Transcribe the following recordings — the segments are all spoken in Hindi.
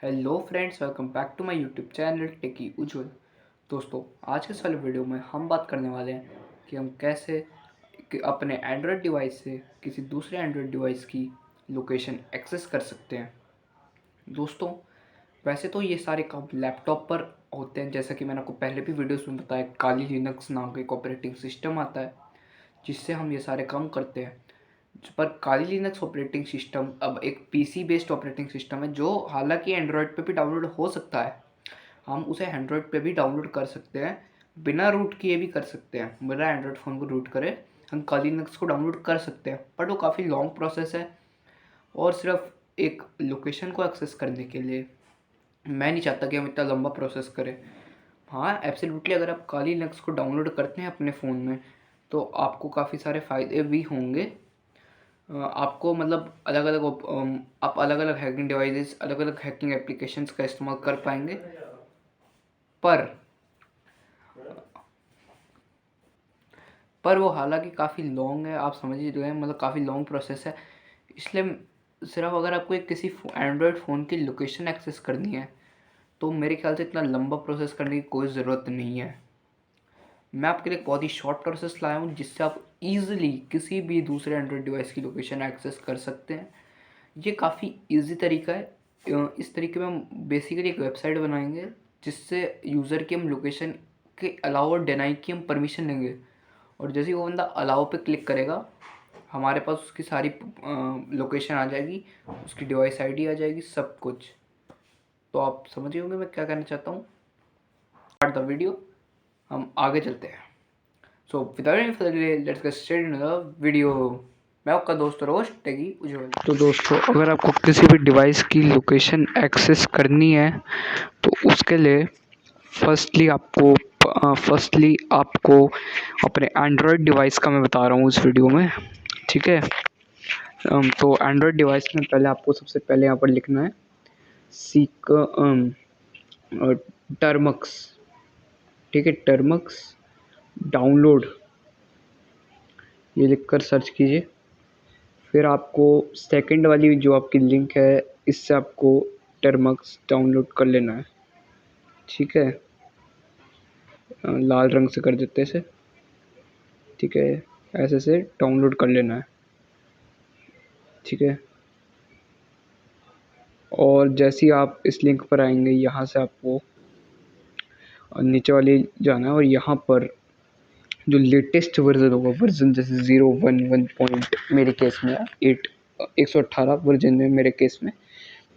Hello friends, welcome back to my YouTube channel techy Ujjwal. दोस्तों, आज के इस वाले वीडियो में हम बात करने वाले हैं कि हम कैसे अपने एंड्रॉयड डिवाइस से किसी दूसरे एंड्रॉयड डिवाइस की लोकेशन एक्सेस कर सकते हैं। दोस्तों, वैसे तो ये सारे काम लैपटॉप पर होते हैं, जैसा कि मैंने आपको पहले भी वीडियोस में बताया। काली लिनक्स नाम का एक ऑपरेटिंग सिस्टम आता है जिससे हम ये सारे काम करते हैं। पर काली लिनक्स ऑपरेटिंग सिस्टम अब एक पीसी बेस्ड ऑपरेटिंग सिस्टम है, जो हालांकि एंड्रॉयड पे भी डाउनलोड हो सकता है। हम उसे एंड्रॉयड पे भी डाउनलोड कर सकते हैं, बिना रूट किए भी कर सकते हैं। बिना एंड्रॉयड फ़ोन को रूट करे हम काली लिनक्स को डाउनलोड कर सकते हैं, बट वो काफ़ी लॉन्ग प्रोसेस है। और सिर्फ एक लोकेशन को एक्सेस करने के लिए मैं नहीं चाहता कि हम इतना लंबा प्रोसेस करें। हाँ, एब्सोल्युटली, अगर आप काली लिनक्स को डाउनलोड करते हैं अपने फ़ोन में तो आपको काफ़ी सारे फ़ायदे भी होंगे। आपको मतलब अलग अलग आप अलग अलग हैकिंग डिवाइसेस, अलग अलग हैकिंग एप्लीकेशंस का इस्तेमाल कर पाएंगे। पर पर वो हालांकि काफ़ी लॉन्ग है, आप समझ ही रहे हैं, मतलब काफ़ी लॉन्ग प्रोसेस है। इसलिए सिर्फ अगर आपको एक किसी एंड्रॉयड फ़ोन की लोकेशन एक्सेस करनी है तो मेरे ख्याल से इतना लंबा प्रोसेस करने की कोई ज़रूरत नहीं है। मैं आपके लिए एक बहुत ही शॉर्ट प्रोसेस लाया हूँ जिससे आप ईजिली किसी भी दूसरे एंड्रॉयड डिवाइस की लोकेशन एक्सेस कर सकते हैं। ये काफ़ी इजी तरीका है। इस तरीके में हम बेसिकली एक वेबसाइट बनाएंगे जिससे यूज़र की हम लोकेशन के अलाउ और डिनाई की हम परमिशन लेंगे, और जैसे ही वो बंदा अलाउ पे क्लिक करेगा हमारे पास उसकी सारी लोकेशन आ जाएगी, उसकी डिवाइस आईडी आ जाएगी, सब कुछ। तो आप समझ गए होंगे मैं क्या कहना चाहता हूँ। स्टार्ट द वीडियो, हम आगे चलते हैं। So without any further delay let's get started in the video. मैं आपका दोस्त रोज टेगी उज्जवल। तो दोस्तों, अगर आपको किसी भी डिवाइस की लोकेशन एक्सेस करनी है तो उसके लिए फर्स्टली आपको अपने एंड्रॉयड डिवाइस का मैं बता रहा हूँ इस वीडियो में, ठीक है। तो एंड्रॉयड डिवाइस में पहले आपको सबसे पहले यहाँ पर लिखना है सीक टर्मक्स, ठीक है। टर्मक्स डाउनलोड, ये लिखकर सर्च कीजिए। फिर आपको सेकंड वाली जो आपकी लिंक है इससे आपको टर्मक्स डाउनलोड कर लेना है, ठीक है। लाल रंग से कर देते इसे, ठीक है। ऐसे से डाउनलोड कर लेना है, ठीक है। और जैसे ही आप इस लिंक पर आएंगे यहाँ से आपको नीचे वाले जाना है, और यहाँ पर जो लेटेस्ट वर्जन होगा, वर्जन जैसे 011 पॉइंट मेरे केस में 118 वर्जन में मेरे केस में,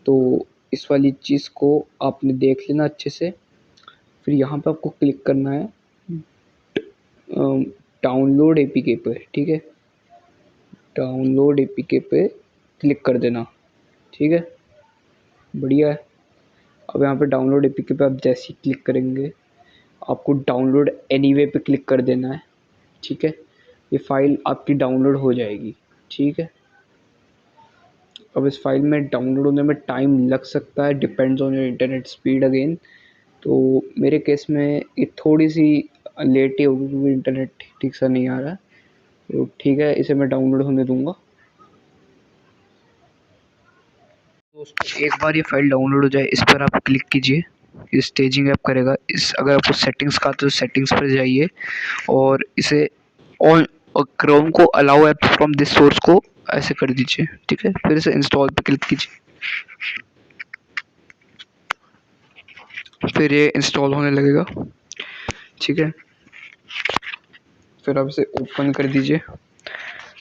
तो इस वाली चीज़ को आपने देख लेना अच्छे से। फिर यहाँ पे आपको क्लिक करना है डाउनलोड एपीके पे, ठीक है। डाउनलोड एपीके पे क्लिक कर देना, ठीक है, बढ़िया है। अब यहाँ पे डाउनलोड एपीके पे आप जैसे ही क्लिक करेंगे आपको डाउनलोड एनीवे पे क्लिक कर देना है, ठीक है। ये फाइल आपकी डाउनलोड हो जाएगी, ठीक है। अब इस फाइल में डाउनलोड होने में टाइम लग सकता है, depends on your internet speed again. तो मेरे केस में ये थोड़ी सी लेट ही होगी क्योंकि इंटरनेट ठीक सा नहीं आ रहा है। तो ठीक है, इसे मैं डाउनलोड होने दूंगा। दोस्तों, एक बार ये फाइल डाउनलोड हो जाए इस पर आप क्लिक कीजिए, ये स्टेजिंग ऐप करेगा। इस अगर आपको सेटिंग्स का तो सेटिंग्स पर जाइए और इसे ऑन क्रोम को allow app from this source को ऐसे कर दीजिए, ठीक है। फिर इसे इंस्टॉल पे क्लिक कीजिए, फिर ये इंस्टॉल होने लगेगा, ठीक है। फिर आप इसे ओपन कर दीजिए।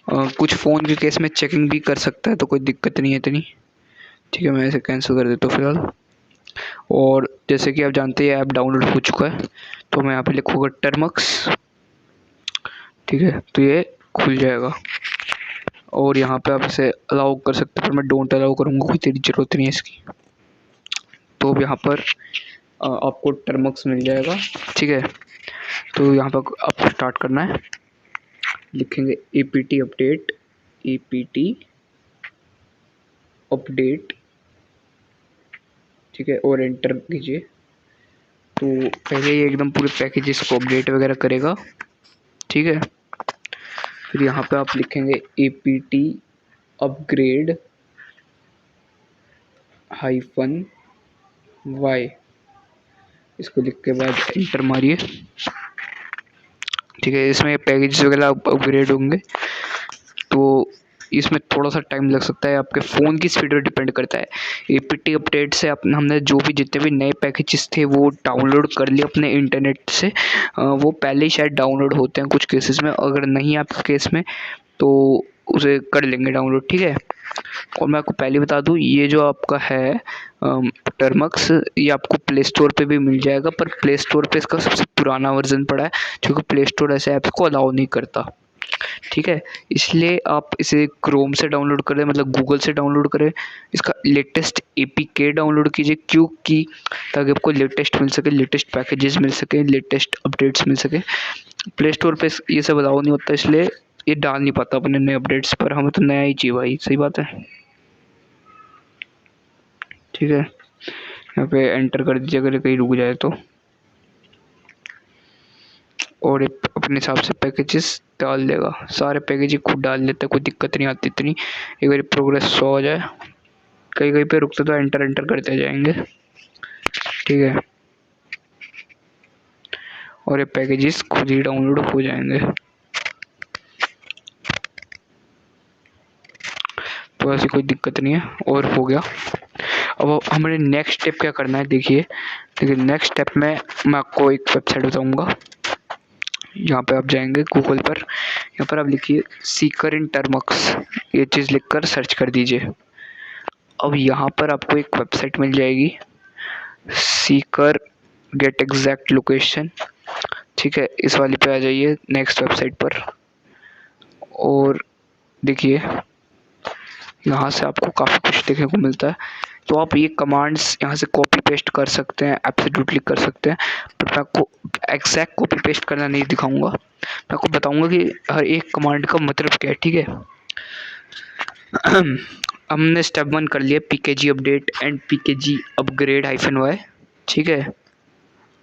कुछ फ़ोन के केस में चेकिंग भी कर सकता है तो कोई दिक्कत नहीं है इतनी, ठीक है। मैं इसे कैंसिल कर देता हूँ फिलहाल। और जैसे कि आप जानते हैं ऐप डाउनलोड हो चुका है, तो मैं यहाँ पे लिखूँगा टर्मक्स, ठीक है। तो ये खुल जाएगा और यहाँ पे आप इसे अलाउ कर सकते हैं, पर मैं डोंट अलाउ करूँगा, कोई तेरी ज़रूरत नहीं है इसकी। तो अब यहाँ पर आपको टर्मक्स मिल जाएगा, ठीक है। तो यहाँ पर आपको स्टार्ट करना है, लिखेंगे APT अपडेट, APT अपडेट, ठीक है, और एंटर कीजिए। तो पहले ये एकदम पूरे पैकेजेस को अपडेट वगैरह करेगा, ठीक है। फिर यहाँ पे आप लिखेंगे APT अपग्रेड हाइफन वाई, इसको लिख के बाद एंटर मारिए। ठीक है, इसमें पैकेज वगैरह अपग्रेड होंगे, तो इसमें थोड़ा सा टाइम लग सकता है, आपके फ़ोन की स्पीड पर डिपेंड करता है। एपीटी अपडेट से अपने हमने जो भी जितने भी नए पैकेजेस थे वो डाउनलोड कर लिए अपने इंटरनेट से। वो पहले ही शायद डाउनलोड होते हैं कुछ केसेस में, अगर नहीं आपके केस में तो उसे कर लेंगे डाउनलोड। ठीक है, और मैं आपको पहले बता दूं, ये जो आपका है टर्मक्स, ये आपको प्ले स्टोर पे भी मिल जाएगा, पर प्ले स्टोर पे इसका सबसे पुराना वर्जन पड़ा है, क्योंकि प्ले स्टोर ऐसे ऐप्स को अलाउ नहीं करता। ठीक है, इसलिए आप इसे क्रोम से डाउनलोड करें, मतलब गूगल से डाउनलोड करें, इसका लेटेस्ट एपीके डाउनलोड कीजिए, क्योंकि ताकि आपको लेटेस्ट मिल सके, लेटेस्ट पैकेजेस मिल सके, लेटेस्ट अपडेट्स मिल सके। प्ले स्टोर पे ये सब अलाउ नहीं होता, इसलिए ये डाल नहीं पाता अपने नए अपडेट्स पर। हमें तो नया ही चाहिए भाई, सही बात है। ठीक है, यहाँ पे एंटर कर दीजिए अगर कहीं रुक जाए तो, और अपने हिसाब से पैकेजेस डाल देगा। सारे पैकेज खुद डाल लेते हैं, कोई दिक्कत नहीं आती इतनी। एक बार प्रोग्रेस 100 हो जाए, कहीं कहीं पे रुकते तो एंटर एंटर करते जाएंगे। ठीक है, और ये पैकेजेस खुद ही डाउनलोड हो जाएंगे, तो ऐसी कोई दिक्कत नहीं है। और हो गया। अब हमारे नेक्स्ट स्टेप क्या करना है, देखिए नेक्स्ट स्टेप में मैं आपको एक वेबसाइट बताऊंगा। यहाँ पे आप जाएंगे गूगल पर, यहाँ पर आप लिखिए सीकर इन टर्मक्स, ये चीज़ लिखकर सर्च कर दीजिए। अब यहाँ पर आपको एक वेबसाइट मिल जाएगी, सीकर गेट एग्जैक्ट लोकेशन। ठीक है, इस वाली पे आ जाइए नेक्स्ट वेबसाइट पर, और देखिए यहाँ से आपको काफ़ी कुछ देखने को मिलता है। तो आप ये कमांड्स यहाँ से कॉपी पेस्ट कर सकते हैं, एब्सोल्युटली कर सकते हैं, बट मैं आपको एग्जैक्ट कॉपी पेस्ट करना नहीं दिखाऊंगा। मैं आपको बताऊंगा कि हर एक कमांड का मतलब क्या है। ठीक है, हमने स्टेप 1 कर लिया, PKG update and PKG upgrade -y। ठीक है,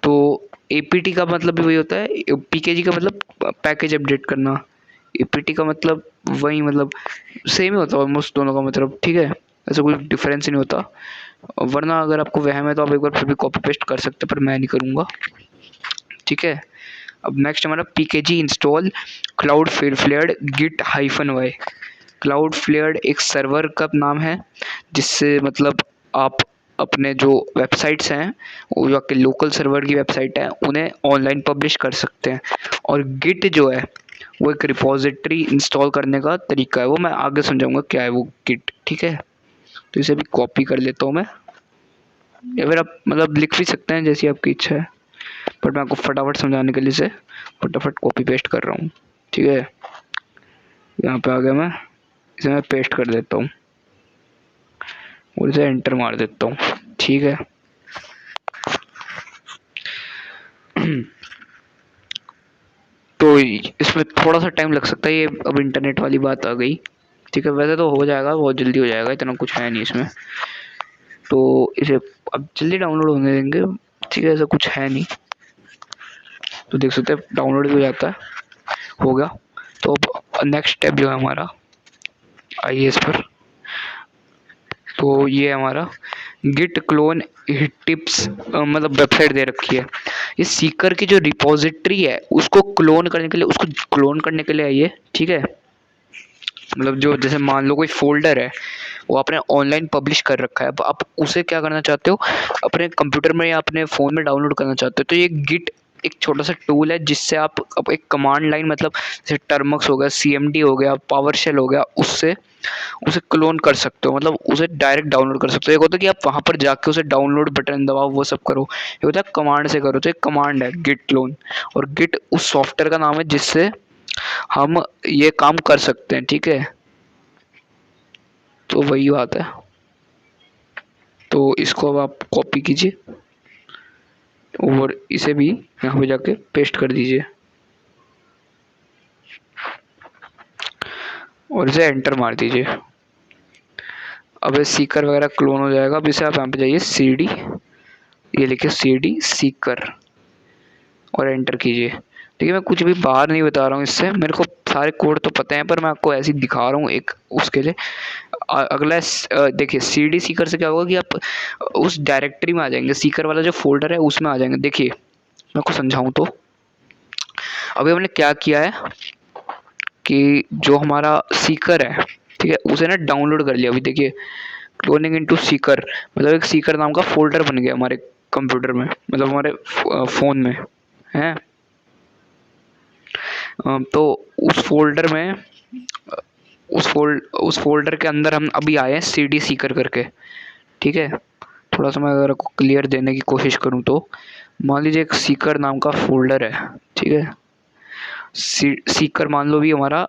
तो एपीटी का मतलब भी वही होता है, पीकेजी का मतलब पैकेज अपडेट करना, एपीटी का मतलब वही, मतलब सेम ही होता है ऑलमोस्ट दोनों का मतलब। ठीक है, ऐसा कोई डिफरेंस नहीं होता, वरना अगर आपको वहम है तो आप एक बार फिर भी कॉपी पेस्ट कर सकते हैं, पर मैं नहीं करूँगा। ठीक है, अब नेक्स्ट हमारा pkg install cloudflared git -y। Cloudflared एक सर्वर का नाम है, जिससे मतलब आप अपने जो वेबसाइट्स हैं, वो जो आपके लोकल सर्वर की वेबसाइट है, उन्हें ऑनलाइन पब्लिश कर सकते हैं। और गिट जो है वो एक रिपोजिटरी इंस्टॉल करने का तरीका है, वो मैं आगे समझाऊंगा क्या है वो गिट। ठीक है, तो इसे भी कॉपी कर लेता हूँ मैं, या फिर आप मतलब लिख भी सकते हैं जैसी आपकी इच्छा है, बट मैं आपको फटाफट समझाने के लिए इसे फटाफट कॉपी पेस्ट कर रहा हूँ। ठीक है, यहाँ पे आ गया मैं, इसे मैं पेस्ट कर देता हूँ और इसे एंटर मार देता हूँ। ठीक है, तो इसमें थोड़ा सा टाइम लग सकता है, ये अब इंटरनेट वाली बात आ गई। ठीक है, वैसे तो हो जाएगा, बहुत जल्दी हो जाएगा, इतना कुछ है नहीं इसमें, तो इसे अब जल्दी डाउनलोड होने देंगे। ठीक है, ऐसा कुछ है नहीं, तो देख सकते हैं डाउनलोड भी हो जाता है, हो गया। तो अब नेक्स्ट स्टेप जो है हमारा, आइए इस पर, तो ये हमारा गिट क्लोन हिट टिप्स, मतलब वेबसाइट दे रखी है। ये सीकर की जो रिपोजिटरी है उसको क्लोन करने के लिए, उसको क्लोन करने के लिए आइए। ठीक है, मतलब जो जैसे मान लो कोई फोल्डर है, वो आपने ऑनलाइन पब्लिश कर रखा है, अब आप उसे क्या करना चाहते हो, अपने कंप्यूटर में या अपने फ़ोन में डाउनलोड करना चाहते हो, तो ये गिट एक छोटा सा टूल है, जिससे आप अब एक कमांड लाइन, मतलब जैसे टर्मक्स हो गया, सीएमडी हो गया, पावरशेल हो गया, उससे उसे क्लोन कर सकते हो, मतलब उसे डायरेक्ट डाउनलोड कर सकते हो। एक होता है कि आप वहाँ पर जाके उसे डाउनलोड बटन दबाओ, वो सब करो, एक होता है कमांड से करो। तो एक कमांड है गिट क्लोन, और गिट उस सॉफ्टवेयर का नाम है जिससे हम ये काम कर सकते हैं। ठीक है, तो वही बात है, तो इसको अब आप कॉपी कीजिए और इसे भी यहाँ पे जाके पेस्ट कर दीजिए और इसे एंटर मार दीजिए। अब ये सीकर वगैरह क्लोन हो जाएगा। अब इसे आप यहाँ पे जाइए CD, ये लिखिए CD सीकर और एंटर कीजिए। देखिए मैं कुछ भी बाहर नहीं बता रहा हूँ, इससे मेरे को सारे कोड तो पता है, पर मैं आपको ऐसे ही दिखा रहा हूँ एक उसके लिए। अगला देखिए सीडी सीकर से क्या होगा कि आप उस डायरेक्टरी में आ जाएंगे, सीकर वाला जो फोल्डर है उसमें आ जाएंगे। देखिए मैं आपको समझाऊँ तो अभी हमने क्या किया है कि जो हमारा सीकर है, ठीक है, उसे ना डाउनलोड कर लिया। अभी देखिए क्लोनिंग इनटू सीकर, मतलब एक सीकर नाम का फोल्डर बन गया हमारे कंप्यूटर में, मतलब हमारे फ़ोन में है। तो उस फ़ोल्डर में उस फ़ोल्डर के अंदर हम अभी आए हैं सीडी सीकर करके, ठीक है। थोड़ा सा मैं अगर आपको क्लियर देने की कोशिश करूँ तो मान लीजिए एक सीकर नाम का फ़ोल्डर है, ठीक है। सीकर मान लो भी हमारा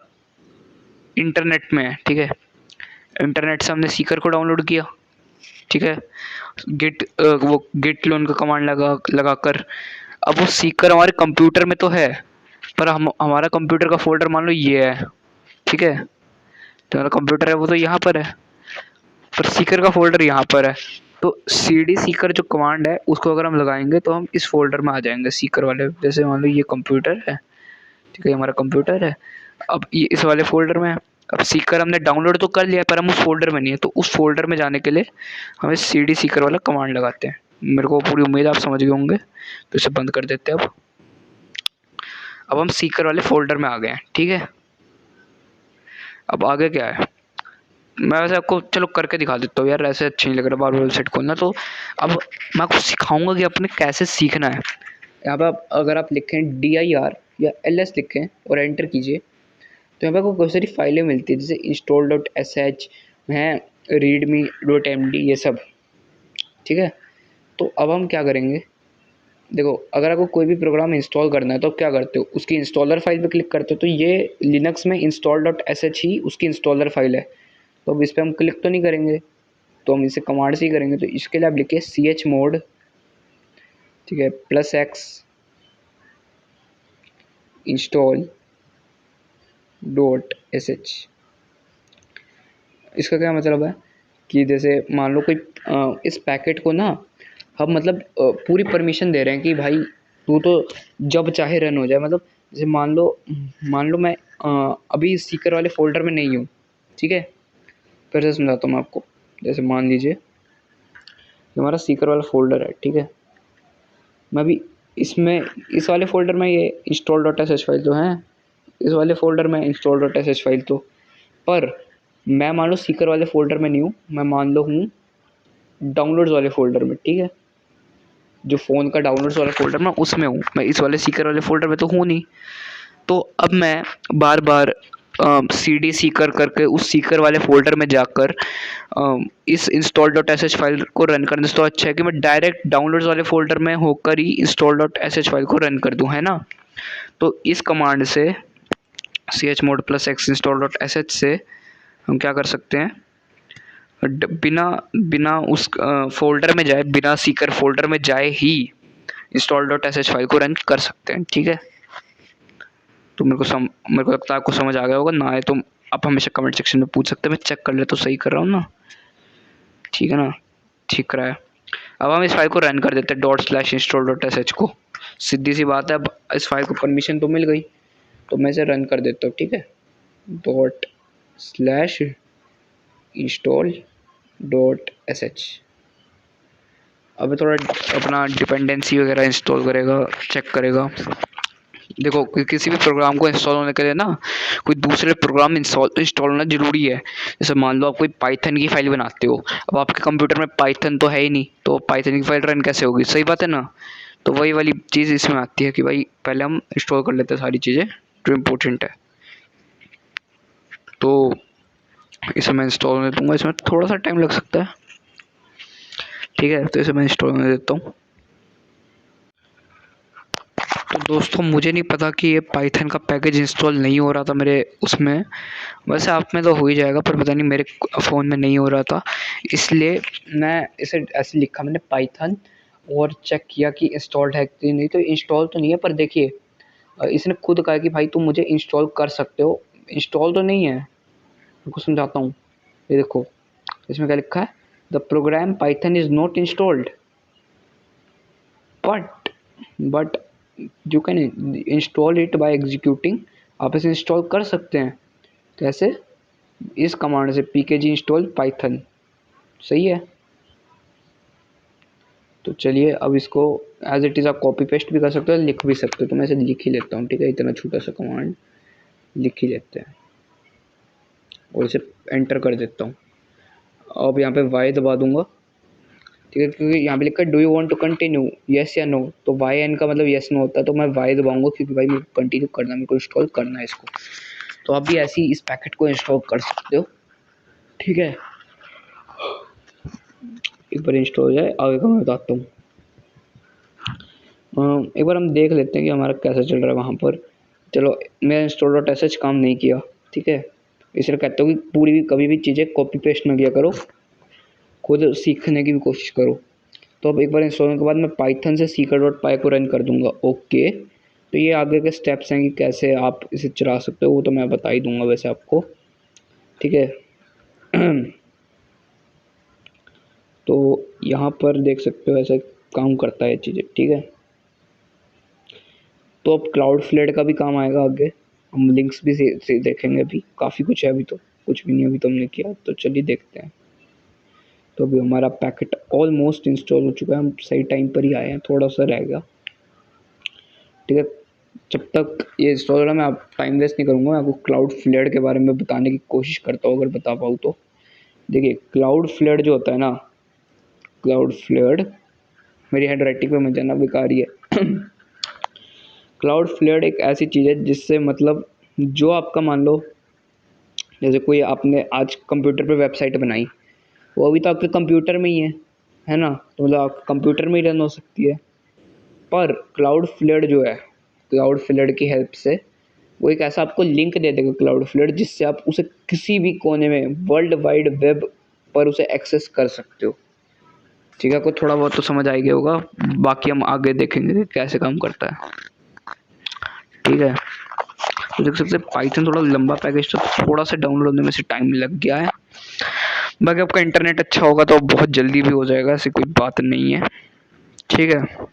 इंटरनेट में है, ठीक है। इंटरनेट से हमने सीकर को डाउनलोड किया, ठीक है। वो गिट क्लोन का कमांड लगाकर अब वो सीकर हमारे कंप्यूटर में तो है, पर हम हमारा कंप्यूटर का फोल्डर मान लो ये है, ठीक है। तो हमारा कंप्यूटर है वो तो यहाँ पर है, पर सीकर का फोल्डर यहाँ पर है। तो सीडी सीकर जो कमांड है उसको अगर हम लगाएंगे तो हम इस फोल्डर में आ जाएंगे सीकर वाले। जैसे मान लो ये कंप्यूटर है, ठीक है, हमारा कंप्यूटर है, अब ये इस वाले फ़ोल्डर में है। अब सीकर हमने डाउनलोड तो कर लिया है, पर हम उस फ़ोल्डर में नहीं है, तो उस फ़ोल्डर में जाने के लिए हमें सीडी सीकर वाला कमांड लगाते हैं। मेरे को पूरी उम्मीद है आप समझ गए होंगे, तो इसे बंद कर देते हैं। अब हम सीकर वाले फ़ोल्डर में आ गए हैं, ठीक है। अब आगे क्या है, मैं वैसे आपको चलो करके दिखा देता हूँ यार, ऐसे अच्छा नहीं लग रहा बार-बार वेबसाइट खोलना। तो अब मैं आपको सिखाऊँगा कि आपने कैसे सीखना है। यहाँ पे आप अगर आप लिखें DIR या LS लिखें और एंटर कीजिए, तो यहाँ पे आपको बहुत सारी फाइलें मिलती है, जैसे install.sh है, readme.md, ये सब, ठीक है। तो अब हम क्या करेंगे, देखो अगर आपको कोई भी प्रोग्राम इंस्टॉल करना है तो आप क्या करते हो, उसकी इंस्टॉलर फाइल पे क्लिक करते हो। तो ये लिनक्स में install.sh ही उसकी इंस्टॉलर फाइल है, तो अब इस पर हम क्लिक तो नहीं करेंगे, तो हम इसे कमांड से ही करेंगे। तो इसके लिए आप लिखिए chmod, ठीक है, +x install.sh। इसका क्या मतलब है कि जैसे मान लो कोई इस पैकेट को ना हम मतलब पूरी परमिशन दे रहे हैं कि भाई तू तो जब चाहे रन हो जाए। मतलब जैसे मान लो मैं अभी सीकर वाले फ़ोल्डर में नहीं हूँ, ठीक है। फिर से समझाता हूँ मैं आपको। जैसे मान लीजिए ये हमारा सीकर वाला फ़ोल्डर है, ठीक है। मैं अभी इसमें इस वाले फ़ोल्डर में ये install.sh फाइल तो है, इस वाले फ़ोल्डर में install.sh फाइल तो, पर मैं मान लो सीकर वाले फ़ोल्डर में नहीं हूँ, मैं मान लो हूँ डाउनलोड्स वाले फ़ोल्डर में, ठीक है। जो फ़ोन का डाउनलोड्स वाला फ़ोल्डर मैं उसमें हूँ, मैं इस वाले सीकर वाले फ़ोल्डर में तो हूँ नहीं। तो अब मैं बार-बार सीडी सीकर करके उस सीकर वाले फ़ोल्डर में जाकर इस install.sh फाइल को रन करने से तो अच्छा है कि मैं डायरेक्ट डाउनलोड्स वाले फ़ोल्डर में होकर ही install.sh फाइल को रन कर दूँ, है ना। तो इस कमांड से chmod +x install.sh से हम क्या कर सकते हैं, बिना बिना उस फ़ोल्डर में जाए, बिना सीकर फ़ोल्डर में जाए ही install.sh फाइल को रन कर सकते हैं, ठीक है। तो मेरे को लगता है आपको समझ आ गया होगा, ना आए तो आप हमेशा कमेंट सेक्शन में पूछ सकते हैं, मैं चेक कर लेता हूँ सही कर रहा हूँ ना, ठीक है ना, ठीक रहा है। अब हम इस फाइल को रन कर देते हैं ./install.sh को। सीधी सी बात है, अब इस फाइल को परमिशन तो मिल गई, तो मैं इसे रन कर देता हूँ, ठीक है। ./install.sh। अब थोड़ा अपना डिपेंडेंसी वगैरह इंस्टॉल करेगा, चेक करेगा। देखो किसी भी प्रोग्राम को इंस्टॉल होने के लिए ना कोई दूसरे प्रोग्राम इंस्टॉल होना ज़रूरी है। जैसे मान लो आप कोई पाइथन की फ़ाइल बनाते हो, अब आपके कंप्यूटर में पाइथन तो है ही नहीं, तो पाइथन की फ़ाइल रन कैसे होगी, सही बात है ना। तो वही वाली चीज़ इसमें आती है कि भाई पहले हम इंस्टॉल कर लेते हैं सारी चीज़ें जो इम्पोर्टेंट है। तो इसे मैं इंस्टॉल होने दूँगा, इसमें थोड़ा सा टाइम लग सकता है, ठीक है। तो इसे मैं इंस्टॉल होने देता हूँ। तो दोस्तों मुझे नहीं पता कि ये पाइथन का पैकेज इंस्टॉल नहीं हो रहा था मेरे उसमें, वैसे आप में तो हो ही जाएगा, पर पता नहीं मेरे फ़ोन में नहीं हो रहा था, इसलिए मैं इसे ऐसे लिखा मैंने पाइथन, और चेक किया कि इंस्टॉल्ड है कि नहीं। तो इंस्टॉल तो नहीं है, पर देखिए इसने खुद कहा कि भाई तुम मुझे इंस्टॉल कर सकते हो। इंस्टॉल तो नहीं है, आपको समझाता हूँ। ये देखो इसमें क्या लिखा है, the program Python is not installed but you can install it by executing आप इसे इंस्टॉल कर सकते हैं। कैसे? इस कमांड से pkg इंस्टॉल पाइथन। सही है। तो चलिए अब इसको एज इट इज़ आप कॉपी पेस्ट भी कर सकते हो, लिख भी सकते हो। तो मैं इसे लिख ही लेता हूँ, ठीक है। इतना छोटा सा कमांड लिख ही लेते हैं और इसे एंटर कर देता हूँ। अब यहाँ पे वाई दबा दूंगा, ठीक है, क्योंकि यहाँ पे लिखा है do you want to continue, yes या नो। तो वाई एन का मतलब येस नो होता है, तो मैं वाई दबाऊंगा क्योंकि भाई मेरे को कंटिन्यू करना, मेरे को इंस्टॉल करना है इसको। तो आप भी ऐसे ही इस पैकेट को इंस्टॉल कर सकते हो, ठीक है। एक बार इंस्टॉल हो जाए आगे का मैं बताता हूँ। एक बार हम देख लेते हैं कि हमारा कैसा चल रहा है वहाँ पर। चलो, मैं इंस्टॉल डॉट एस काम नहीं किया, ठीक है। इसलिए कहता हूँ कि पूरी भी कभी भी चीज़ें कॉपी पेस्ट ना किया करो, खुद सीखने की भी कोशिश करो। तो अब एक बार इंस्टॉल होने के बाद मैं पाइथन से सीकर डॉट पाई को रन कर दूंगा। ओके, तो ये आगे के स्टेप्स हैं कि कैसे आप इसे चला सकते हो, वो तो मैं बता ही दूंगा वैसे आपको, ठीक है। तो यहाँ पर देख सकते हो ऐसे काम करता है चीज़ें, ठीक है। तो अब क्लाउड फ्लेड का भी काम आएगा आगे, हम लिंक्स भी से देखेंगे। अभी काफ़ी कुछ है, अभी तो कुछ भी नहीं अभी तो हमने किया। तो चलिए देखते हैं। तो अभी हमारा पैकेट ऑलमोस्ट इंस्टॉल हो चुका है, हम सही टाइम पर ही आए हैं, थोड़ा सा रह गया, ठीक है। जब तक ये इंस्टॉल हो रहा है मैं आप टाइम वेस्ट नहीं करूँगा, मैं आपको क्लाउड फ्लेड के बारे में बताने की कोशिश करता हूँ, अगर बता पाऊँ तो। देखिए क्लाउड फ्लेड जो होता है ना, क्लाउड फ्लेड, मेरी हैंड राइटिंग पे मत जाना, बेकार ही है। क्लाउड फ्लेड एक ऐसी चीज़ है जिससे मतलब जो आपका मान लो, जैसे कोई आपने आज कंप्यूटर पे वेबसाइट बनाई, वो अभी तो आपके कंप्यूटर में ही है ना, तो मतलब आप कंप्यूटर में ही रन हो सकती है। पर क्लाउड फ्लेड जो है, क्लाउड फ्लेड की हेल्प से वो एक ऐसा आपको लिंक दे देगा क्लाउड फ्लेड, जिससे आप उसे किसी भी कोने में वर्ल्ड वाइड वेब पर उसे एक्सेस कर सकते हो, ठीक है। आपको थोड़ा बहुत तो समझ आ गया होगा, बाकी हम आगे देखेंगे कि कैसे काम करता है, ठीक है। तो देख सकते हैं पाइथन थोड़ा लंबा पैकेज था, तो थोड़ा सा डाउनलोड होने में से टाइम लग गया है। बाकी आपका इंटरनेट अच्छा होगा तो बहुत जल्दी भी हो जाएगा, ऐसी कोई बात नहीं है, ठीक है।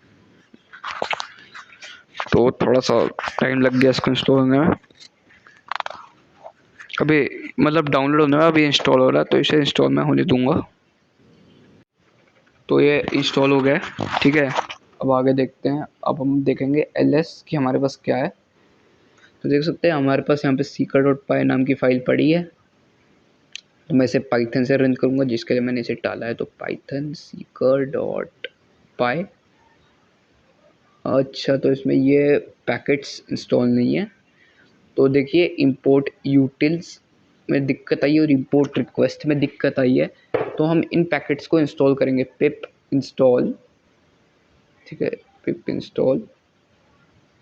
तो थोड़ा सा टाइम लग गया इसको इंस्टॉल होने में, अभी मतलब डाउनलोड होने में, अभी इंस्टॉल हो रहा है, तो इसे इंस्टॉल मैं होने दूंगा। तो ये इंस्टॉल हो गया, ठीक है। अब आगे देखते हैं, अब हम देखेंगे ls कि हमारे पास क्या है। तो देख सकते हैं हमारे पास यहाँ पे सीकर डॉट पाई नाम की फ़ाइल पड़ी है। तो मैं इसे पाइथन से रन करूँगा, जिसके लिए मैंने इसे डाला है। तो पाइथन सीकर डॉट पाई, अच्छा, तो इसमें ये पैकेट्स इंस्टॉल नहीं है। तो देखिए इंपोर्ट यूटिल्स में दिक्कत आई और इंपोर्ट रिक्वेस्ट में दिक्कत आई है। तो हम इन पैकेट्स को इंस्टॉल करेंगे, पिप इंस्टॉल, ठीक है, पिप इंस्टॉल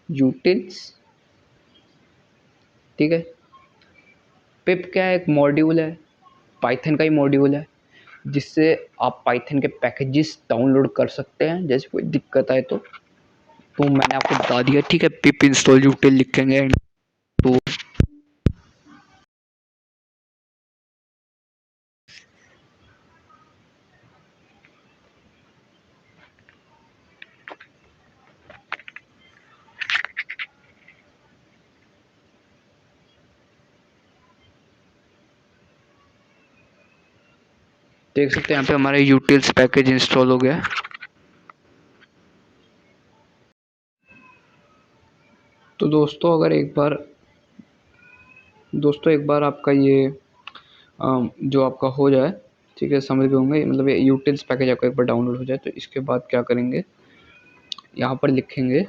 यूटिल्स, ठीक है। पिप क्या है? एक मॉड्यूल है, पाइथन का ही मॉड्यूल है, जिससे आप पाइथन के पैकेजेस डाउनलोड कर सकते हैं जैसे कोई दिक्कत आए तो मैंने आपको बता दिया, ठीक है। पिप इंस्टॉल यूटिल लिखेंगे तो देख सकते हैं यहाँ पे हमारे यूटिल्स पैकेज इंस्टॉल हो गया। तो दोस्तों एक बार आपका ये जो आपका हो जाए, ठीक है, समझ गए होंगे, मतलब ये यूटिल्स पैकेज आपका एक बार डाउनलोड हो जाए, तो इसके बाद क्या करेंगे, यहाँ पर लिखेंगे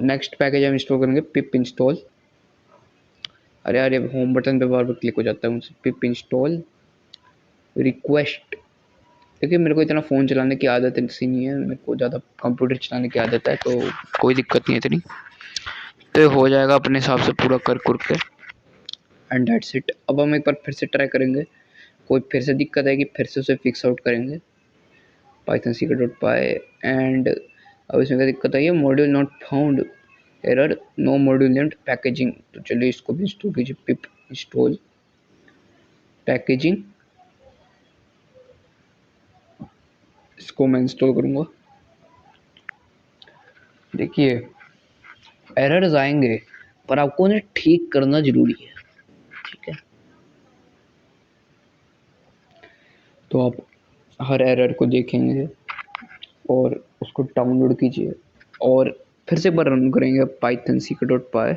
नेक्स्ट पैकेज हम इंस्टॉल करेंगे, पिप इंस्टॉल। अरे अरे, होम बटन पे बार बार क्लिक हो जाता है मुझसे। पिप इंस्टॉल रिक्वेस्ट, देखिए मेरे को इतना फ़ोन चलाने की आदत सी नहीं है, मेरे को ज़्यादा कंप्यूटर चलाने की आदत है, तो कोई दिक्कत नहीं है इतनी। तो हो जाएगा अपने हिसाब से पूरा कर कुर के, एंड दैट्स इट। अब हम एक बार फिर से ट्राई करेंगे, कोई फिर से दिक्कत आएगी फिर से उसे फिक्स आउट करेंगे, Python seeker dot py. And अब इसमें क्या दिक्कत आई है, module not found, error, no module named packaging. तो चलिए इसको भी इंस्टॉल कीजिए, पिप इंस्टॉल पैकेजिंग, इसको मैं इंस्टॉल करूँगा। देखिए एरर्स आएंगे, पर आपको उन्हें ठीक करना ज़रूरी है, ठीक है? तो आप हर एरर को देखेंगे और उसको डाउनलोड कीजिए और फिर से एक बार रन करेंगे पाइथन seeker.py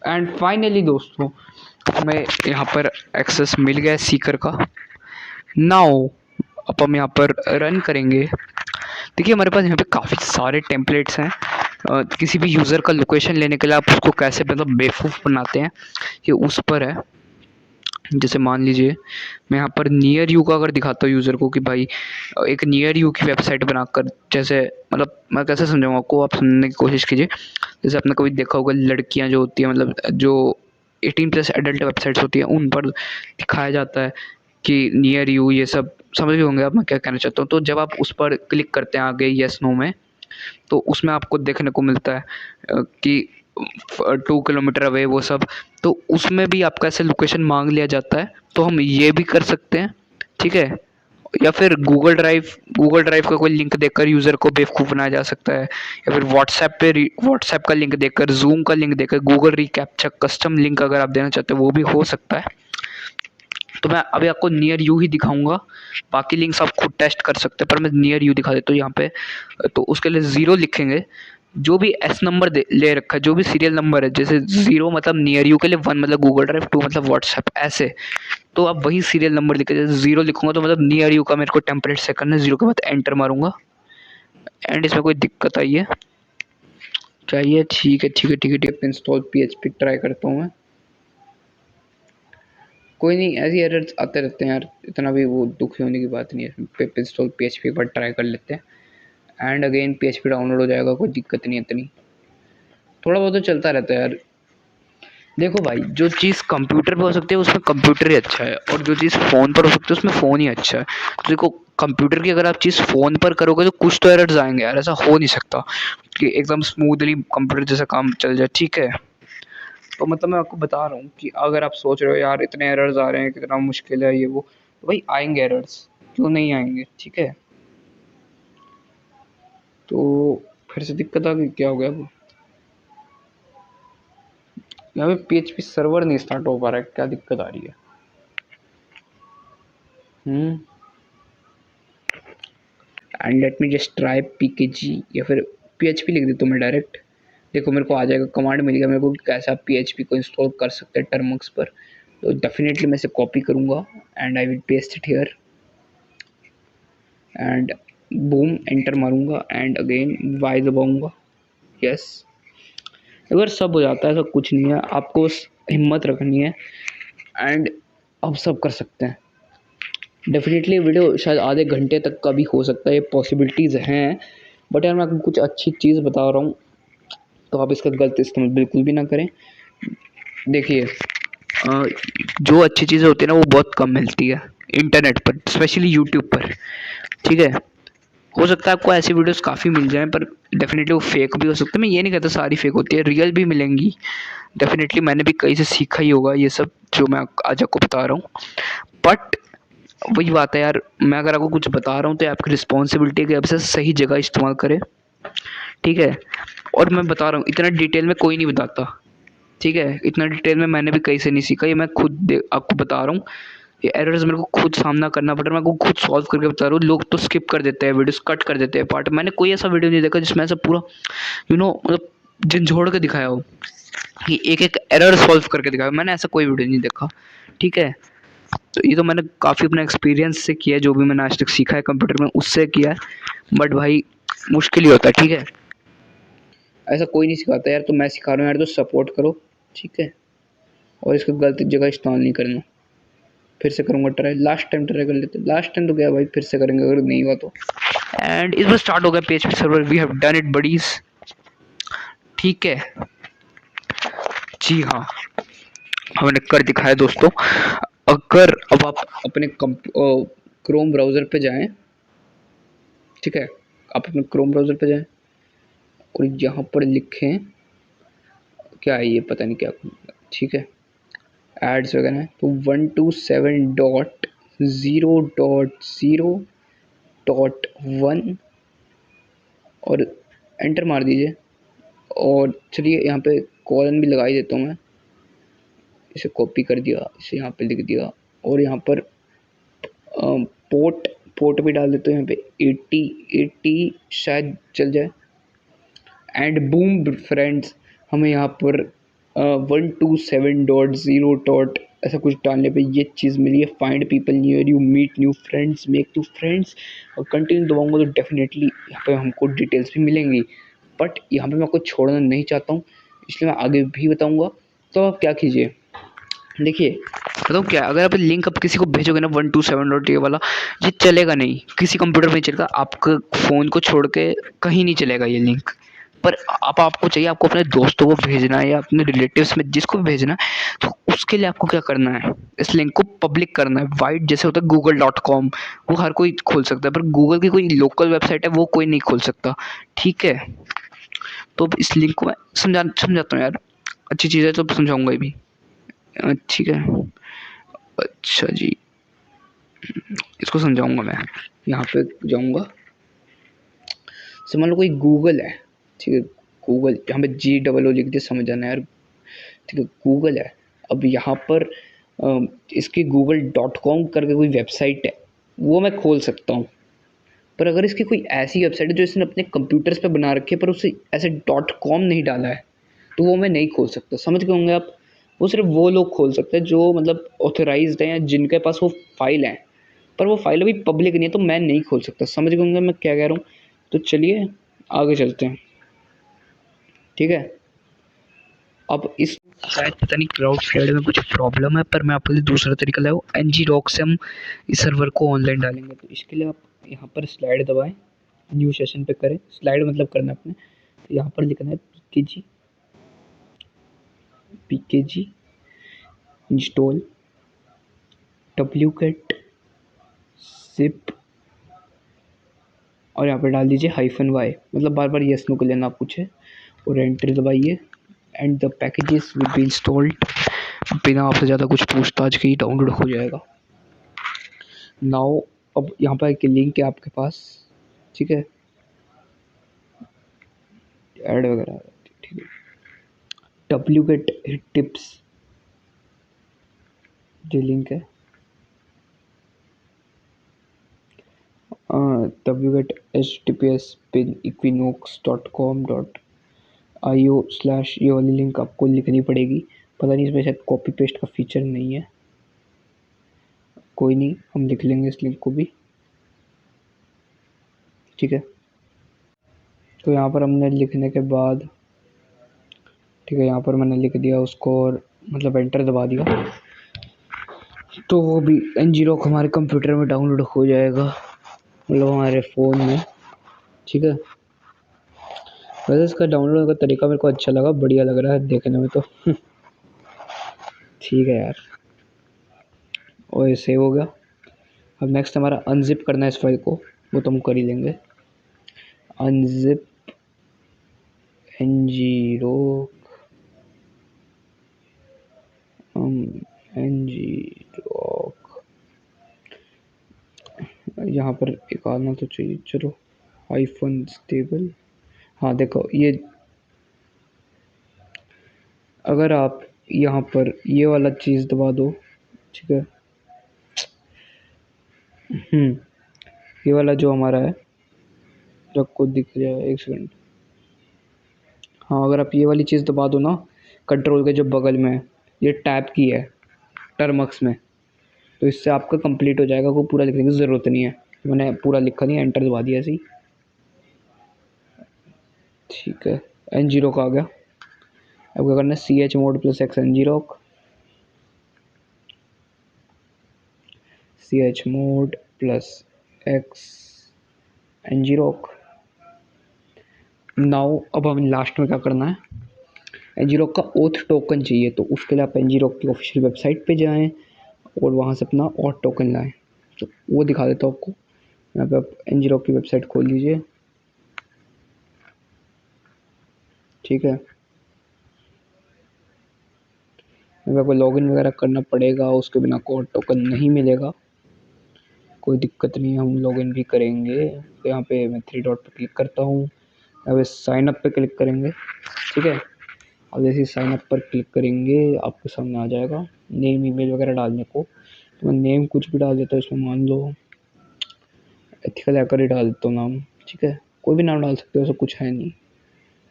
एंड फाइनली दोस्तों हमें यहाँ पर एक्सेस मिल गया सीकर का। नाउ अब हम यहाँ पर रन करेंगे। देखिए हमारे पास यहाँ पे काफ़ी सारे टेम्पलेट्स हैं। किसी भी यूज़र का लोकेशन लेने के लिए आप उसको कैसे मतलब बेवकूफ़ बनाते हैं ये उस पर है। जैसे मान लीजिए मैं यहाँ पर नियर यू का अगर दिखाता हूँ यूज़र को कि भाई एक नियर यू की वेबसाइट बनाकर, जैसे मतलब मैं कैसे समझाऊँ आपको, आप समझने की कोशिश कीजिए। जैसे आपने कभी देखा होगा लड़कियाँ जो होती हैं मतलब जो 18+ एडल्ट वेबसाइट्स होती हैं उन पर दिखाया जाता है कि नियर यू, ये सब समझ गए होंगे आप मैं क्या कहना चाहता हूँ। तो जब आप उस पर क्लिक करते हैं आगे येस नो में, तो उसमें आपको देखने को मिलता है कि 2 किलोमीटर अवे वो सब। तो उसमें भी आपका ऐसे लोकेशन मांग लिया जाता है, तो हम ये भी कर सकते हैं, ठीक है? या फिर गूगल ड्राइव का कोई लिंक देकर यूज़र को बेवकूफ़ बनाया जा सकता है, या फिर व्हाट्सएप का लिंक देकर, जूम का लिंक देकर, गूगल रिकैप्चा कस्टम लिंक अगर आप देना चाहते हो वो भी हो सकता है। तो मैं अभी आपको नियर यू ही दिखाऊंगा, बाकी लिंक्स आप खुद टेस्ट कर सकते हैं, पर मैं नियर यू दिखा देता हूँ यहाँ पे। तो उसके लिए 0 लिखेंगे, जो भी एस नंबर ले रखा है, जो भी सीरियल नंबर है, जैसे 0 मतलब नियर यू के लिए, 1 मतलब गूगल ड्राइव, 2 मतलब व्हाट्सएप, ऐसे। तो आप वही सीरियल नंबर लिखे, जैसे 0 लिखूंगा तो मतलब नियर यू का मेरे को टेम्पलेट सेट करना है। 0 के बाद एंटर मारूंगा एंड इसमें कोई दिक्कत आई है चाहिए, ठीक है ठीक है ठीक है ठीक है। इंस्टॉल PHP ट्राई करता हूँ मैं। कोई नहीं, ऐसी एरर्स आते रहते हैं यार, इतना भी वो दुखी होने की बात नहीं है। पिप इंस्टॉल PHP एक बार ट्राई कर लेते हैं एंड अगेन PHP डाउनलोड हो जाएगा, कोई दिक्कत नहीं है इतनी। थोड़ा बहुत तो चलता रहता है यार। देखो भाई, जो चीज़ कंप्यूटर पे हो सकती है उसमें कंप्यूटर ही अच्छा है, और जो चीज़ फ़ोन पर हो सकती है उसमें फ़ोन ही अच्छा है। तो देखो, कंप्यूटर की अगर आप चीज़ फ़ोन पर करोगे तो कुछ तो एरर्स आएंगे यार, ऐसा हो नहीं सकता कि एकदम स्मूथली कंप्यूटर जैसा काम चल जाए, ठीक है? तो मतलब मैं आपको बता रहा हूँ कि अगर आप सोच रहे हो यार इतने एरर्स आ रहे हैं, कितना मुश्किल है ये वो, तो भाई आएंगे एरर्स, क्यों नहीं आएंगे, ठीक है? तो फिर से दिक्कत आ गई, क्या हो गया अब? यहाँ पे PHP सर्वर नहीं स्टार्ट हो पा रहा है, क्या दिक्कत आ रही है? And let me just try PKG, या फिर PHP लिख देता हूँ मैं डायरेक्ट। देखो मेरे को आ जाएगा, कमांड मिल गया मेरे को कि कैसे आप PHP को इंस्टॉल कर सकते हैं टर्मक्स पर। तो डेफिनेटली मैं इसे कॉपी करूँगा and I will paste it here and boom enter मारूंगा एंड अगेन वाई दबाऊंगा, यस। अगर सब हो जाता है तो कुछ नहीं है, आपको बस हिम्मत रखनी है एंड आप सब कर सकते हैं। डेफिनेटली वीडियो शायद आधे घंटे तक का भी हो सकता है, ये पॉसिबिलिटीज़ हैं, बट यार मैं आपको कुछ अच्छी चीज़ बता रहा हूँ, तो आप इसका गलत इस्तेमाल बिल्कुल भी ना करें। देखिए जो अच्छी चीज़ें होती है ना वो बहुत कम मिलती है इंटरनेट पर, स्पेशली यूट्यूब पर, ठीक है? हो सकता है आपको ऐसी वीडियोस काफ़ी मिल जाएं, पर डेफिनेटली वो फेक भी हो सकते हैं। मैं ये नहीं कहता सारी फेक होती है, रियल भी मिलेंगी डेफिनेटली। मैंने भी कहीं से सीखा ही होगा ये सब जो मैं आज आपको बता रहा हूँ। बट वही बात है यार, मैं अगर आपको कुछ बता रहा हूँ तो आपकी रिस्पॉन्सिबिलिटी है कि आप इसे सही जगह इस्तेमाल करें, ठीक है? और मैं बता रहा हूँ, इतना डिटेल में कोई नहीं बताता, ठीक है? इतना डिटेल में मैंने भी कहीं से नहीं सीखा, ये मैं खुद आपको बता रहा हूँ। ये एरर्स मेरे को खुद सामना करना पड़ रहा है, मैं आपको खुद सॉल्व करके बता रहा हूँ। लोग तो स्किप कर देते हैं वीडियोस, कट कर देते हैं पार्ट। मैंने कोई ऐसा वीडियो नहीं देखा जिसमें ऐसा पूरा मतलब झंझोड़ के दिखाया हो कि एक एक एरर सॉल्व करके दिखाया। मैंने ऐसा कोई वीडियो नहीं देखा, ठीक है? तो ये तो मैंने काफ़ी अपने एक्सपीरियंस से किया है, जो भी मैंने आज तक सीखा है कंप्यूटर में उससे किया है। बट भाई मुश्किल ही होता है, ठीक है? ऐसा कोई नहीं सिखाता यार, तो मैं सिखा रहा हूँ यार, तो सपोर्ट करो, ठीक है? और इसको गलत जगह इस्तेमाल नहीं करना। फिर से करूँगा ट्राई, लास्ट टाइम ट्राई कर लेते हैं। लास्ट टाइम तो गया भाई, फिर से करेंगे अगर नहीं हुआ तो। एंड इस बार स्टार्ट हो गया PHP server, we have done it buddies, ठीक है? जी हाँ, हमने कर दिखाया दोस्तों। अगर अब आप अपने क्रोम ब्राउज़र पे जाएं, ठीक है? आप अपने क्रोम ब्राउज़र पे जाएं और यहाँ पर लिखें, क्या है ये पता नहीं क्या, ठीक है? एड्स वगैरह हैं, तो 127.0.0.1 और एंटर मार दीजिए और चलिए यहाँ पे कॉलन भी लगा ही देता हूँ मैं। इसे कॉपी कर दिया, इसे यहाँ पे लिख दिया और यहाँ पर पोर्ट पोर्ट भी डाल देते हैं यहाँ पे 80 शायद चल जाए। एंड बूम फ्रेंड्स, हमें यहाँ पर 127.0 ऐसा कुछ डालने पे ये चीज़ मिली है, find people near you, meet new friends, make new friends. और कंटिन्यू दबाऊंगा तो डेफिनेटली यहाँ पे हमको डिटेल्स भी मिलेंगी। बट यहाँ पे मैं आपको छोड़ना नहीं चाहता हूँ, इसलिए मैं आगे भी बताऊँगा। तो आप क्या कीजिए, देखिए बताओ क्या, अगर आप लिंक आप किसी को भेजोगे ना 127 ये वाला, ये चलेगा नहीं, किसी कंप्यूटर में नहीं चलेगा, आपके फ़ोन को छोड़ के कहीं नहीं चलेगा ये लिंक। पर आपको चाहिए, आपको अपने दोस्तों को भेजना है या अपने रिलेटिव्स में जिसको भी भेजना है, तो उसके लिए आपको क्या करना है, इस लिंक को पब्लिक करना है। वाइट जैसे होता है google.com, वो हर कोई खोल सकता है, पर गूगल की कोई लोकल वेबसाइट है वो कोई नहीं खोल सकता, ठीक है। तो इस लिंक को मैं समझाता हूँ यार, अच्छी चीज़ है तो समझाऊंगा ये भी। ठीक है, अच्छा जी, इसको समझाऊंगा मैं। यहाँ पे जाऊँगा, मान लो कोई गूगल है, ठीक है, गूगल यहाँ पे GOO लिख दिया, समझ जाना यार, ठीक है, गूगल है। अब यहाँ पर इसकी google.com करके कोई वेबसाइट है, वो मैं खोल सकता हूँ। पर अगर इसकी कोई ऐसी वेबसाइट है जो इसने अपने कंप्यूटर्स पे बना रखी है पर उसे ऐसे .com नहीं डाला है, तो वो मैं नहीं खोल सकता, समझ गए होंगे आप। वो सिर्फ वो लोग खोल सकते हैं जो मतलब ऑथराइज्ड हैं या जिनके पास वो फाइल है, पर वो फाइल अभी पब्लिक नहीं है, तो मैं नहीं खोल सकता, समझ गए होंगे मैं क्या कह रहा हूँ। तो चलिए आगे चलते हैं, ठीक है। अब इस शायद पता नहीं क्लाउडफ्लाइड में कुछ प्रॉब्लम है, पर मैं आपके लिए दूसरा तरीका लाया हूँ। ngrok से हम इस सर्वर को ऑनलाइन डालेंगे। तो इसके लिए आप यहाँ पर स्लाइड दबाएं, न्यू सेशन पे करें, स्लाइड मतलब करना है अपने, तो यहाँ पर लिखना है pkg इंस्टॉल wget zip और यहाँ पर डाल दीजिए -y, मतलब बार बार यस नो को लेना आप पूछे, और एंटर दबाइए। And the packages will be installed, बिना आपसे ज़्यादा कुछ पूछताछ के ही डाउनलोड हो जाएगा। नाउ अब यहाँ पर एक लिंक है आपके पास, ठीक है, ऐड वगैरह, ठीक है, wget टिप्स जो लिंक है, wget https://equinox.com.io/ ये वाली लिंक आपको लिखनी पड़ेगी। पता नहीं इसमें शायद कॉपी पेस्ट का फीचर नहीं है, कोई नहीं, हम लिख लेंगे इस लिंक को भी, ठीक है। तो यहाँ पर हमने लिखने के बाद, ठीक है, यहाँ पर मैंने लिख दिया उसको और मतलब एंटर दबा दिया, तो वो भी ngrok हमारे कंप्यूटर में डाउनलोड हो जाएगा, मतलब हमारे फ़ोन में, ठीक है। वैसे इसका डाउनलोड का तरीका मेरे को अच्छा लगा, बढ़िया लग रहा है देखने में तो ठीक है यार, और ये सेव हो गया। अब नेक्स्ट हमारा अनजिप करना है इस फाइल को, वो तो हम कर ही लेंगे। अनजिप ngrok ngrok, यहाँ पर एक आना तो चाहिए, चलो -stable। हाँ देखो, ये अगर आप यहाँ पर ये वाला चीज़ दबा दो, ठीक है, ये वाला जो हमारा है, जो आपको दिख जाए, एक सेकंड, हाँ अगर आप ये वाली चीज़ दबा दो ना, कंट्रोल के जो बगल में है, ये टैब की है टर्मक्स में, तो इससे आपका कंप्लीट हो जाएगा, कोई पूरा लिखने की ज़रूरत नहीं है, मैंने पूरा लिखा नहीं, एंटर दबा दिया ऐसे ही, ठीक है। ngrok आ गया। अब क्या करना है, chmod +x ngrok, chmod +x ngrok। Now अब हमें लास्ट में क्या करना है, ngrok का ओथ टोकन चाहिए, तो उसके लिए आप ngrok की ऑफिशियल वेबसाइट पे जाएं और वहाँ से अपना ओथ टोकन लाएं, तो वो दिखा देता हूँ आपको। यहाँ पे आप ngrok की वेबसाइट खोल लीजिए, ठीक है। मेरे को लॉगिन वगैरह करना पड़ेगा, उसके बिना कोई टोकन नहीं मिलेगा, कोई दिक्कत नहीं है, हम लॉगिन भी करेंगे। तो यहाँ पे मैं 3 डॉट पर क्लिक करता हूँ, अब साइन अप पे क्लिक करेंगे, ठीक है। अब जैसे साइन अप पर क्लिक करेंगे आपके सामने आ जाएगा नेम ईमेल वगैरह डालने को। तो मैं नेम कुछ भी डाल देता हूँ इसमें, मान लो एथिकल हैकर ही डाल देता हूँ नाम, ठीक है। कोई भी नाम डाल सकते हो, ऐसा कुछ है नहीं,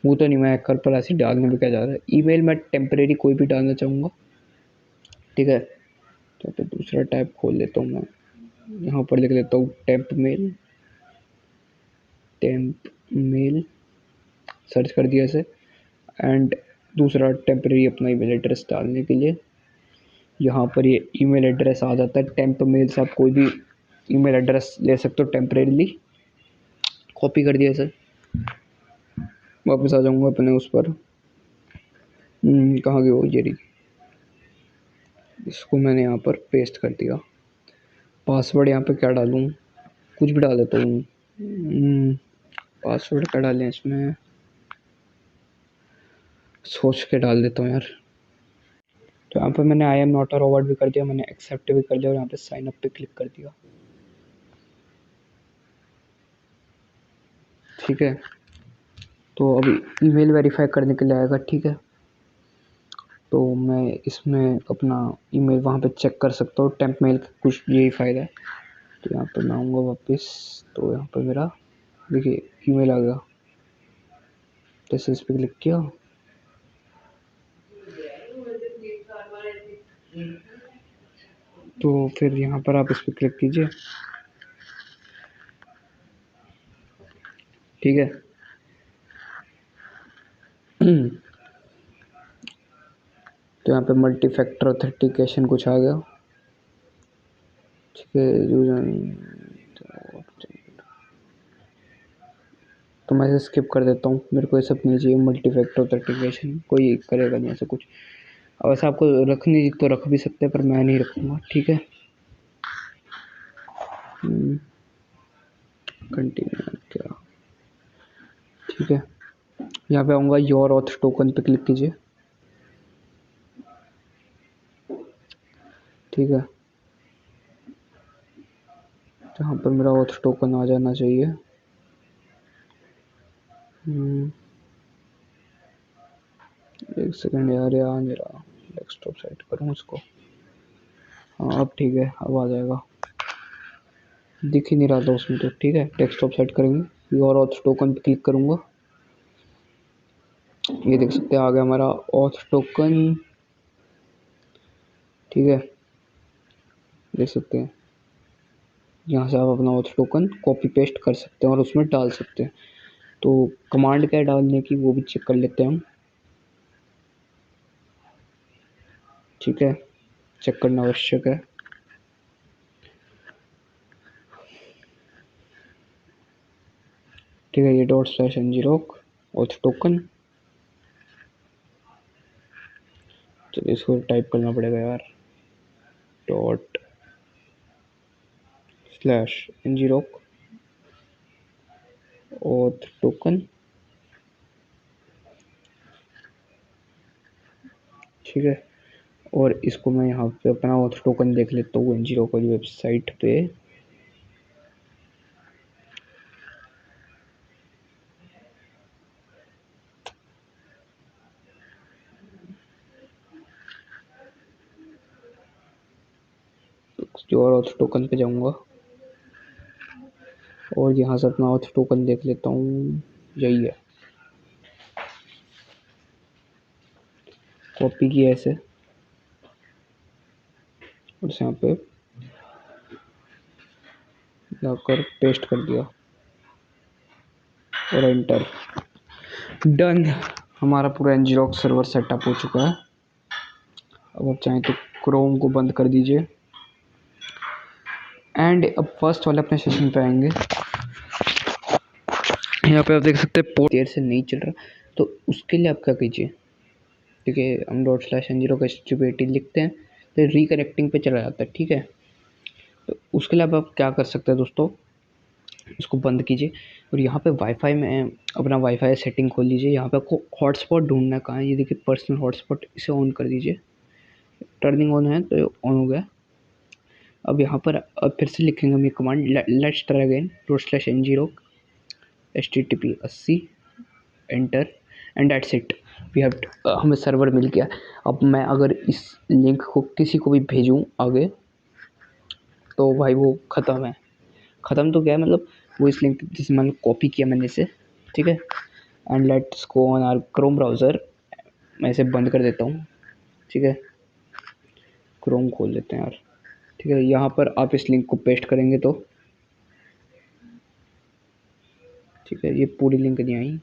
वो तो नहीं मैं हैकर पर ऐसे डालने में क्या जा रहा है। ईमेल मैं टेम्परेरी कोई भी डालना चाहूँगा, ठीक है। तो फिर दूसरा टैब खोल लेता हूँ मैं, यहाँ पर लिख लेता हूँ टेम्प मेल सर्च कर दिया इसे। एंड दूसरा टेम्परेरी अपना ईमेल एड्रेस डालने के लिए यहाँ पर ये ईमेल एड्रेस आ जाता है टेम्प मेल से। आप कोई भी ईमेल एड्रेस ले सकते हो टेम्परेरीली। कॉपी कर दिया इसे, वापस आ जाऊँगा अपने उस पर। कहाँ गए वो, ये रही। इसको मैंने यहाँ पर पेस्ट कर दिया। पासवर्ड यहाँ पे क्या डालूँ, कुछ भी डाल देता हूँ। पासवर्ड क्या डालें इसमें, सोच के डाल देता हूँ यार। तो यहाँ पे मैंने I am not a robot भी कर दिया, मैंने एक्सेप्ट भी कर दिया और यहाँ पे साइन अप पे क्लिक कर दिया, ठीक है। तो अभी ईमेल वेरीफाई करने के लिए आएगा, ठीक है। तो मैं इसमें अपना ईमेल वहाँ पे चेक कर सकता हूँ, टेम्प मेल का कुछ यही फ़ायदा है। तो यहाँ पर मैं आऊँगा वापस, तो यहाँ पर मेरा देखिए ईमेल आ गया। जैसे इस पर क्लिक किया तो फिर यहाँ पर आप इस पर क्लिक कीजिए, ठीक है। तो यहाँ पे मल्टी फैक्टर ऑथेंटिकेशन कुछ आ गया, ठीक है। तो मैं इसे स्किप कर देता हूँ, मेरे को ये सब नहीं चाहिए। मल्टी फैक्टर ऑथेंटिकेशन कोई करेगा नहीं ऐसा कुछ। अब ऐसा आपको रखनी तो रख भी सकते हैं, पर मैं नहीं रखूँगा, ठीक है। कंटिन्यू क्या, ठीक है। यहाँ पे आऊँगा, योर ऑथ टोकन पे क्लिक कीजिए, ठीक है। जहाँ पर मेरा ऑथ टोकन आ जाना चाहिए। एक सेकंड यार, ये आ नहीं रहा। डेस्कटॉप सेट करूँ उसको, हाँ अब ठीक है, अब आ जाएगा। दिख ही नहीं रहा था उसमें तो, ठीक है। डेस्कटॉप सेट करेंगे, योर ऑथ टोकन पे क्लिक करूँगा, ये देख सकते हैं आ गया हमारा ऑथ टोकन, ठीक है। देख सकते हैं यहाँ से आप अपना ऑथ टोकन कॉपी पेस्ट कर सकते हैं और उसमें डाल सकते हैं। तो कमांड क्या है डालने की वो भी चेक कर लेते हैं हम, ठीक है। चेक करना आवश्यक है, ठीक है। ये ./ngrok ऑथ टोकन, चलिए इसको टाइप करना पड़ेगा यार, ./ngrok ऑथ टोकन, ठीक है। और इसको मैं यहाँ पे अपना ऑथ टोकन देख लेता हूँ ngrok वाली वेबसाइट पे। और ऑथ टोकन पे जाऊँगा और यहाँ से अपना ऑथ टोकन देख लेता हूँ, यही है। कॉपी किया ऐसे और यहाँ पे लाकर पेस्ट कर दिया और एंटर, डन। हमारा पूरा ngrok सर्वर सेटअप हो चुका है। अब आप चाहें तो क्रोम को बंद कर दीजिए एंड अब फर्स्ट वाले अपने सेशन पे आएंगे। यहाँ पे आप देख सकते हैं पोर्ट देर से नहीं चल रहा, तो उसके लिए आप क्या कीजिए, ठीक है। हम ./ngrok लिखते हैं तो रिकनेक्टिंग पे चला जाता है, ठीक है। तो उसके लिए अब आप क्या कर सकते हैं दोस्तों, इसको बंद कीजिए और यहाँ पे वाईफाई में अपना वाईफाई सेटिंग खोल लीजिए। यहाँ पे आपको हॉटस्पॉट ढूंढना कहाँ है, ये देखिए पर्सनल हॉटस्पॉट, इसे ऑन कर दीजिए। टर्निंग ऑन है तो ऑन हो गया। अब यहाँ पर अब फिर से लिखेंगे हम ये command, let's try again ./ngrok http 80 enter and that's it. We have, हमें सर्वर मिल गया। अब मैं अगर इस लिंक को किसी को भी भेजूँ आगे तो भाई वो ख़त्म है। ख़त्म तो क्या है, मतलब वो इस लिंक जैसे मान लो कॉपी किया मैंने इसे, ठीक है, and let's go on our Chrome browser. मैं इसे बंद कर देता हूँ, ठीक है, क्रोम खोल लेते हैं यार, ठीक है। यहाँ पर आप इस लिंक को पेस्ट करेंगे तो ठीक है, ये पूरी लिंक नहीं आई,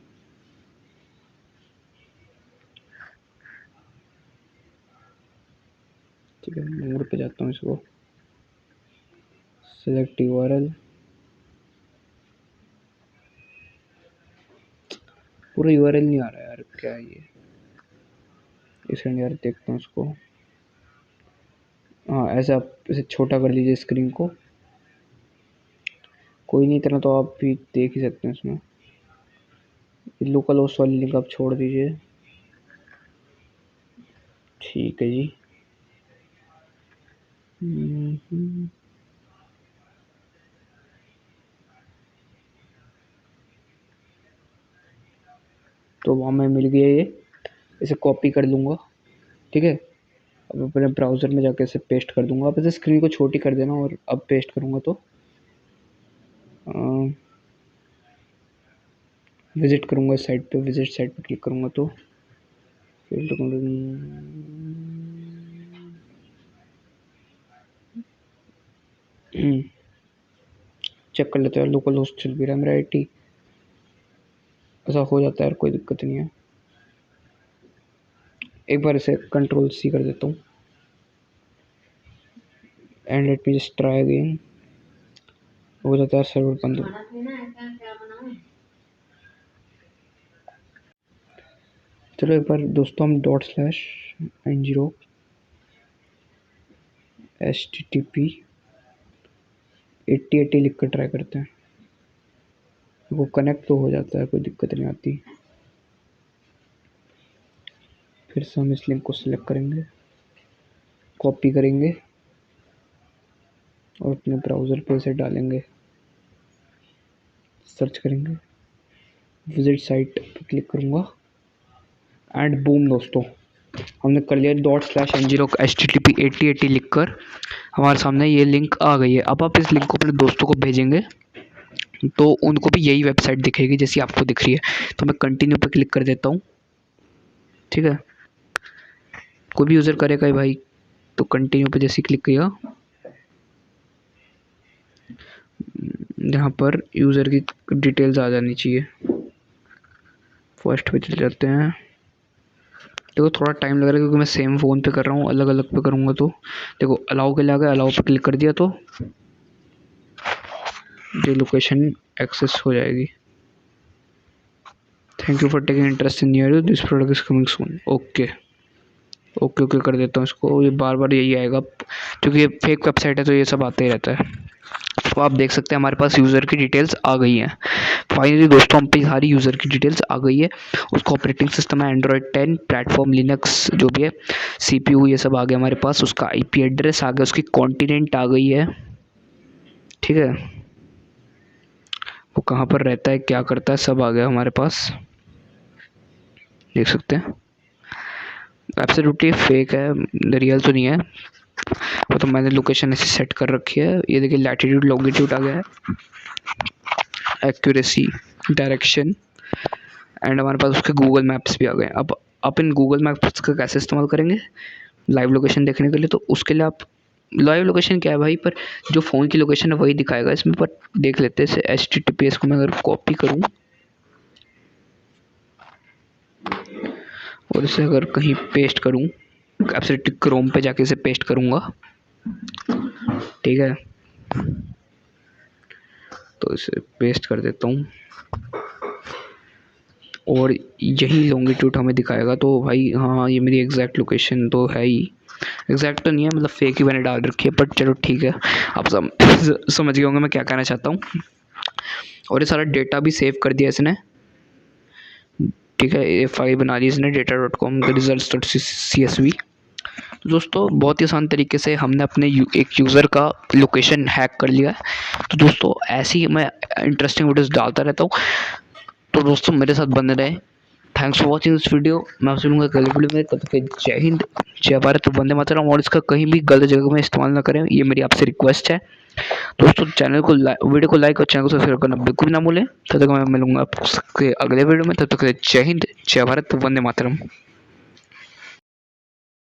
ठीक है। मोड पे जाता हूँ, इसको सेलेक्ट यूआरएल, पूरा यूआरएल नहीं आ रहा यार, क्या है ये, इसे यार देखता हूँ इसको। हाँ, ऐसा आप इसे छोटा कर लीजिए स्क्रीन को, कोई नहीं, इतना तो आप भी देख ही सकते हैं इसमें। लोकल होस्ट वाली लिंक आप छोड़ दीजिए, ठीक है जी। तो वहाँ में मिल गया ये, इसे कॉपी कर लूँगा, ठीक है। अब अपने ब्राउज़र में जाके इसे पेस्ट कर दूँगा। आप इसे स्क्रीन को छोटी कर देना, और अब पेस्ट करूँगा तो विज़िट करूँगा इस साइट पे, विज़िट साइट पे क्लिक करूँगा तो चेक कर लेते हैं, लोकल होस्ट चल भी रहा है मेरा 80। ऐसा हो जाता है यार, कोई दिक्कत नहीं है। एक बार इसे कंट्रोल सी कर देता हूँ and let me just try again. हो जाता है सर्वर बंद हो। चलो एक बार दोस्तों हम /n0 http 8080 लिख कर ट्राई करते हैं। वो कनेक्ट तो हो जाता है, कोई दिक्कत नहीं आती। फिर से हम इस लिंक को सिलेक्ट करेंगे, कॉपी करेंगे और अपने ब्राउज़र पे इसे डालेंगे, सर्च करेंगे, विजिट साइट पे क्लिक करूँगा एंड बूम दोस्तों, हमने कर लिया ./n0 http 8080 लिख कर हमारे सामने ये लिंक आ गई है। अब आप इस लिंक को अपने दोस्तों को भेजेंगे तो उनको भी यही वेबसाइट दिखेगी जैसी आपको दिख रही है। तो मैं कंटिन्यू पे क्लिक कर देता हूँ, ठीक है। कोई भी यूज़र करेगा भाई, तो कंटिन्यू पे जैसे क्लिक किया, यहाँ पर यूज़र की डिटेल्स आ जानी चाहिए। फर्स्ट पे चले जाते हैं। देखो थोड़ा टाइम लग रहा है क्योंकि मैं सेम फ़ोन पे कर रहा हूँ, अलग अलग पे करूँगा तो देखो अलाउ के लिए आ गया, अलाउ पे क्लिक कर दिया तो जो लोकेशन एक्सेस हो जाएगी। Thank you for taking interest in near, this product is coming soon. Okay okay okay कर देता हूँ इसको। ये बार बार यही आएगा क्योंकि ये फेक वेबसाइट है तो ये सब आता ही रहता है। तो आप देख सकते हैं हमारे पास यूज़र की डिटेल्स आ गई हैं। फाइनली दोस्तों हम पे सारी यूज़र की डिटेल्स आ गई है। उसका ऑपरेटिंग सिस्टम है एंड्रॉयड 10, प्लेटफॉर्म लिनक्स जो भी है, CPU ये सब आ गया हमारे पास। उसका IP एड्रेस आ गया, उसकी कॉन्टिनेंट आ गई है, ठीक है। वो कहाँ पर रहता है, क्या करता है, सब आ गया हमारे पास, देख सकते हैं। एब्सोल्युटली फेक है, रियल तो नहीं है। वो तो मैंने लोकेशन ऐसे सेट कर रखी है। ये देखिए लैटिट्यूड लॉन्गिट्यूड आ गया है, एक्यूरेसी, डायरेक्शन एंड हमारे पास उसके गूगल मैप्स भी आ गए। अब आप इन गूगल मैप्स का कैसे इस्तेमाल करेंगे लाइव लोकेशन देखने के लिए, तो उसके लिए आप लाइव लोकेशन क्या है भाई, पर जो फ़ोन की लोकेशन है वही दिखाएगा इसमें। पर देख लेते हैं इसे, HTTPS को मैं अगर कॉपी करूँ और इसे अगर कहीं पेस्ट करूँ, एब्सोल्युटली क्रोम पे जाके इसे पेस्ट करूँगा, ठीक है। तो इसे पेस्ट कर देता हूँ और यही लॉन्गिट्यूड हमें दिखाएगा। तो भाई हाँ, ये मेरी एग्जैक्ट लोकेशन तो है ही, एग्जैक्ट तो नहीं है, मतलब फेक ही मैंने डाल रखी है, बट चलो ठीक है। आप समझ गए होंगे मैं क्या कहना चाहता हूँ। और ये सारा डेटा भी सेव कर दिया इसने, ठीक है। ये फाइल बना ली इसने data.com results.csv। तो दोस्तों बहुत ही आसान तरीके से हमने अपने एक यूज़र का लोकेशन हैक कर लिया है। तो दोस्तों ऐसी ही मैं इंटरेस्टिंग वीडियोस डालता रहता हूँ, तो दोस्तों मेरे साथ बने रहें। Thanks for watching this video. मैं आपसे मिलूंगा अगले वीडियो में, तब तक के जय हिंद, जय भारत, वंदे मातरम। और इसका कहीं भी गलत जगह में इस्तेमाल ना करें, ये मेरी आपसे रिक्वेस्ट है। दोस्तों चैनल को वीडियो को लाइक और चैनल को सब्सक्राइब करना बिल्कुल भी ना भूलें। तब तक मैं मिलूंगा आपके अगले वीडियो में, तब तक के जय हिंद, जय भारत, वंदे मातरम।